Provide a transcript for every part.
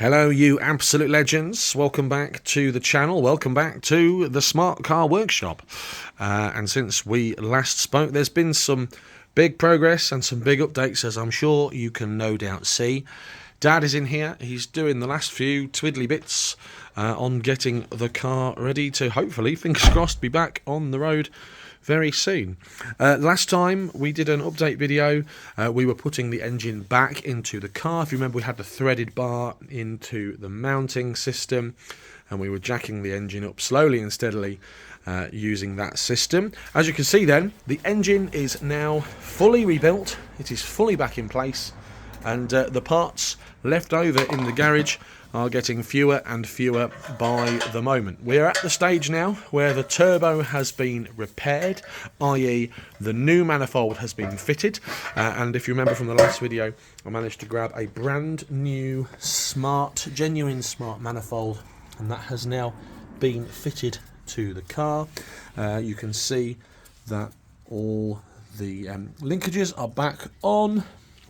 Hello, you absolute legends. Welcome back to the channel. Welcome back to the Smart Car Workshop. And since we last spoke, there's been some big progress and some big updates, as I'm sure you can no doubt see. Dad is in here. He's doing the last few twiddly bits on getting the car ready to hopefully, fingers crossed, be back on the road very soon. Last time we did an update video, we were putting the engine back into the car. If you remember, we had the threaded bar into the mounting system and we were jacking the engine up slowly and steadily using that system. As you can see then, the engine is now fully rebuilt. It is fully back in place, and the parts left over in the garage are getting fewer and fewer by the moment. We're at the stage now where the turbo has been repaired, i.e. the new manifold has been fitted, and if you remember from the last video, I managed to grab a brand new genuine smart manifold, and that has now been fitted to the car. You can see that all the linkages are back on,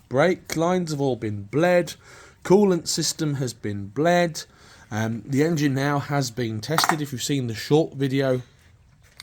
brake lines have all been bled, coolant system has been bled. The engine now has been tested. If you've seen the short video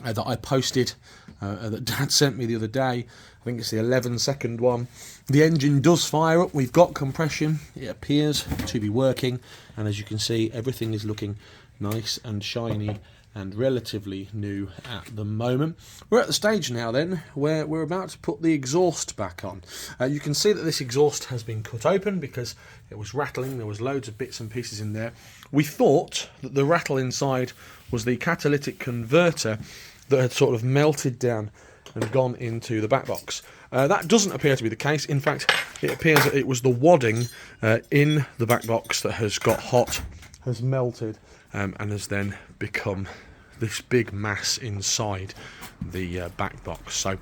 that I posted that Dad sent me the other day, I think it's the 11-second one, the engine does fire up. We've got compression. It appears to be working, and as you can see, everything is looking nice and shiny and relatively new at the moment. We're at the stage now then where we're about to put the exhaust back on. You can see that this exhaust has been cut open because it was rattling. There was loads of bits and pieces in there. We thought that the rattle inside was the catalytic converter that had sort of melted down and gone into the back box. That doesn't appear to be the case. In fact, it appears that it was the wadding in the back box that has got hot, has melted, and has then become this big mass inside the back box. So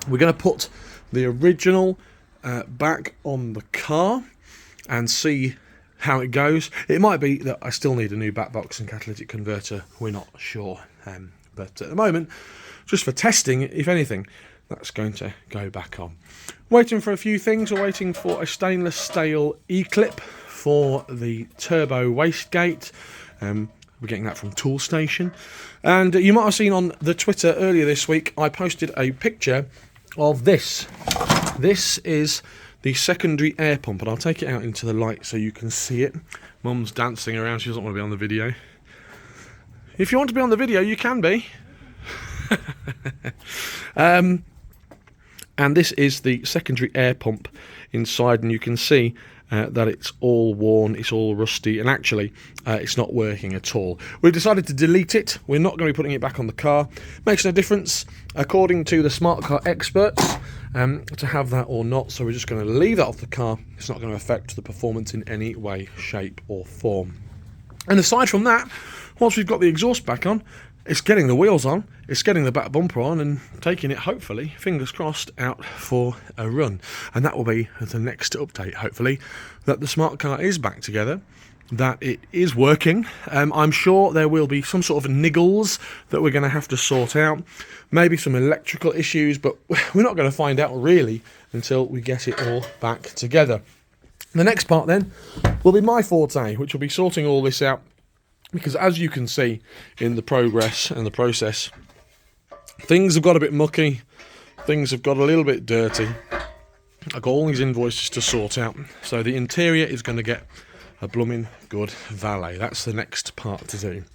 we're going to put the original back on the car and see how it goes. It might be that I still need a new back box and catalytic converter, we're not sure, but at the moment, just for testing, if anything, that's going to go back on. Waiting for a few things. We're waiting for a stainless steel E-clip for the turbo wastegate. We're getting that from Toolstation. And you might have seen on the Twitter earlier this week, I posted a picture of this. This is the secondary air pump, and I'll take it out into the light so you can see it. Mum's dancing around, she doesn't want to be on the video. If you want to be on the video, you can be. And this is the secondary air pump inside, and you can see that it's all worn, it's all rusty, and actually it's not working at all. We've decided to delete it. We're not going to be putting it back on the car. Makes no difference, according to the smart car experts, to have that or not, so we're just going to leave that off the car. It's not going to affect the performance in any way, shape or form. And aside from that, once we've got the exhaust back on, it's getting the wheels on, it's getting the back bumper on, and taking it, hopefully, fingers crossed, out for a run. And that will be the next update, hopefully, that the smart car is back together, that it is working. I'm sure there will be some sort of niggles that we're going to have to sort out, maybe some electrical issues, but we're not going to find out really until we get it all back together. The next part then will be my forte, which will be sorting all this out. Because as you can see in the progress and the process, things have got a bit mucky, things have got a little bit dirty. I've got all these invoices to sort out, so the interior is going to get a blooming good valet. That's the next part to do.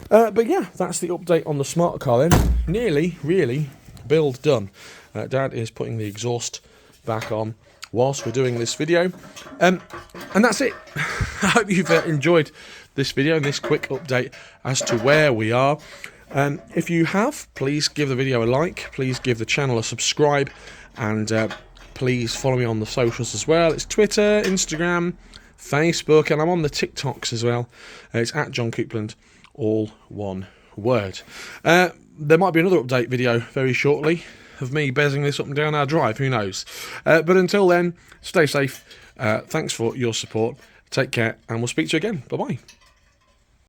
But yeah, that's the update on the smart car then. Nearly, really, build done. Dad is putting the exhaust back on whilst we're doing this video. And that's it. I hope you've enjoyed this video and this quick update as to where we are. If you have, please give the video a like, please give the channel a subscribe, and please follow me on the socials as well. It's Twitter, Instagram, Facebook, and I'm on the TikToks as well. It's at John Coupland, all one word. There might be another update video very shortly of me bezzing this up and down our drive, who knows. But until then, stay safe. Thanks for your support. Take care, and we'll speak to you again. Bye-bye.